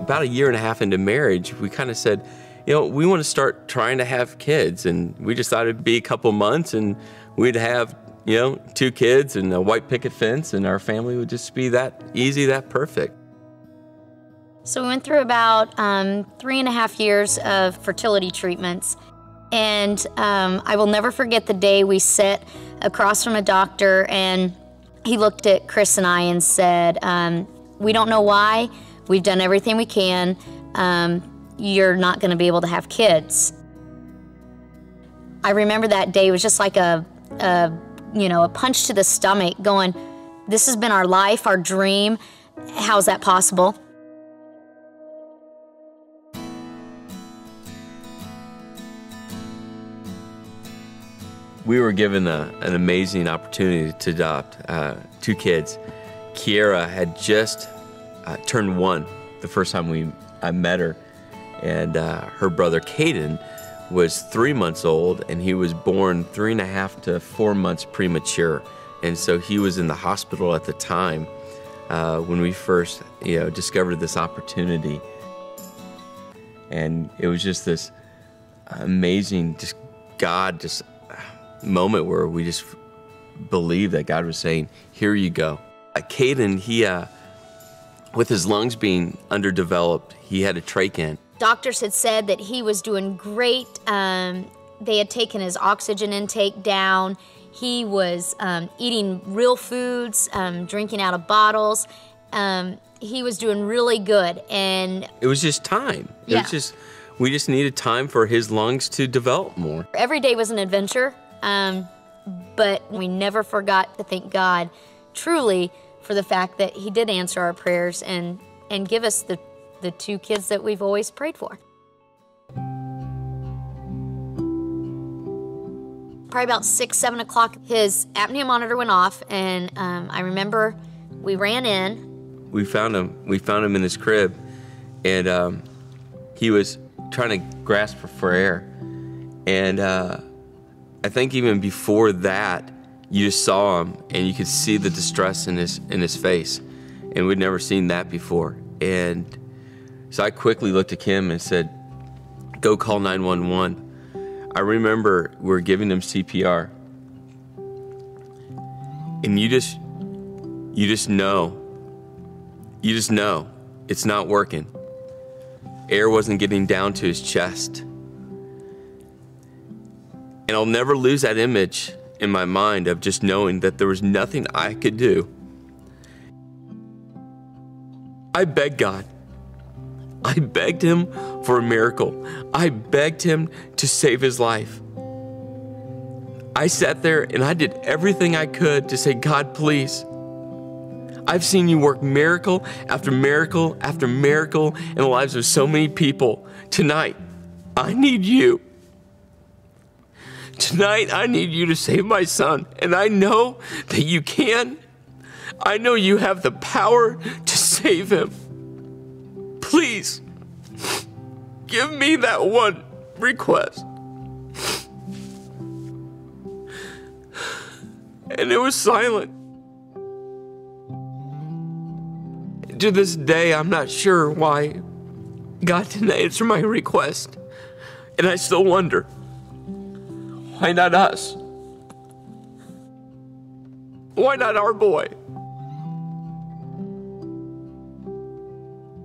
about a year and a half into marriage, we kind of said, you know, we want to start trying to have kids. And we just thought it'd be a couple months and we'd have, you know, 2 kids and a white picket fence, and our family would just be that easy, that perfect. So we went through about 3.5 years of fertility treatments. And I will never forget the day we sat across from a doctor, and he looked at Chris and I and said, we don't know why. We've done everything we can. You're not going to be able to have kids. I remember that day. It was just like a punch to the stomach, going, this has been our life, our dream. How's that possible? We were given an amazing opportunity to adopt 2 kids. Kiera had just turned 1 the first time I met her, and her brother Kaden was 3 months old, and he was born 3.5 to 4 months premature. And so he was in the hospital at the time when we first, discovered this opportunity. And it was just this amazing, God moment where we just believed that God was saying, here you go. Kaden, he, with his lungs being underdeveloped, he had a trach in. Doctors had said that he was doing great. They had taken his oxygen intake down. He was eating real foods, drinking out of bottles. He was doing really good. And it was just time. Yeah. We just needed time for his lungs to develop more. Every day was an adventure, but we never forgot to thank God truly for the fact that he did answer our prayers and give us the 2 kids that we've always prayed for. Probably about 6, 7 o'clock, his apnea monitor went off, and I remember we ran in. We found him in his crib, and he was trying to grasp for air. And I think even before that, you just saw him, and you could see the distress in his face, and we'd never seen that before. And so I quickly looked at Kim and said, go call 911. I remember we were giving him CPR, and you just know it's not working. Air wasn't getting down to his chest. And I'll never lose that image in my mind of just knowing that there was nothing I could do. I begged God. I begged him for a miracle. I begged him to save his life. I sat there and I did everything I could to say, God, please. I've seen you work miracle after miracle after miracle in the lives of so many people. Tonight, I need you. Tonight, I need you to save my son. And I know that you can. I know you have the power to save him. Please, give me that one request. And it was silent. To this day, I'm not sure why God didn't answer my request. And I still wonder, why not us? Why not our boy?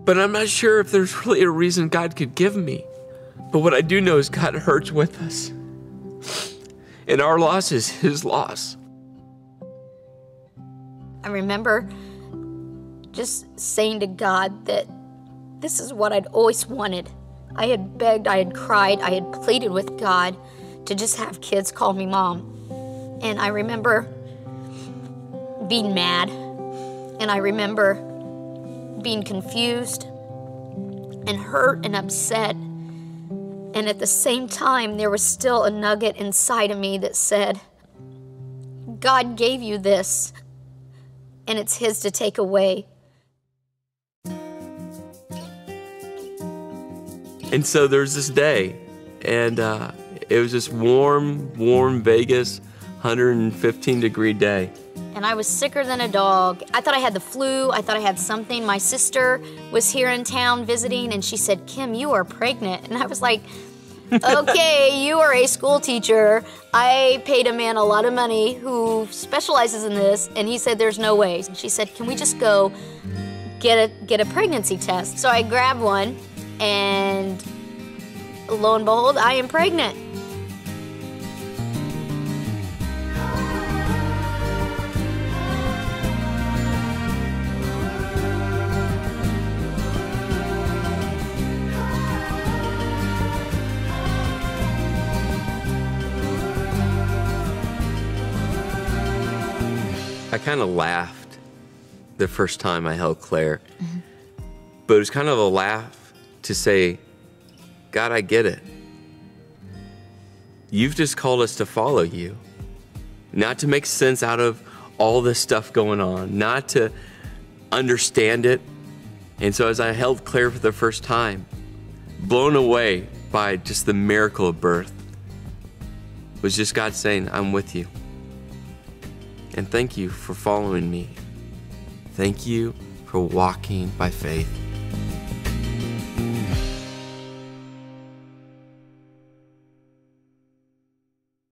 But I'm not sure if there's really a reason God could give me. But what I do know is God hurts with us. And our loss is his loss. I remember just saying to God that this is what I'd always wanted. I had begged, I had cried, I had pleaded with God to just have kids call me mom. And I remember being mad, and I remember being confused and hurt and upset. And at the same time, there was still a nugget inside of me that said, God gave you this, and it's his to take away. And so there's this day, and it was this warm Vegas, 115-degree day. and I was sicker than a dog. I thought I had the flu. I thought I had something. My sister was here in town visiting, and she said, Kim, you are pregnant. And I was like, okay, you are a school teacher. I paid a man a lot of money who specializes in this, and he said there's no way. And she said, can we just go get a pregnancy test? So I grabbed one, and lo and behold, I am pregnant. I kind of laughed the first time I held Claire, but it was kind of a laugh to say, God, I get it. You've just called us to follow you, not to make sense out of all this stuff going on, not to understand it. And so as I held Claire for the first time, blown away by just the miracle of birth, was just God saying, I'm with you. And thank you for following me. Thank you for walking by faith.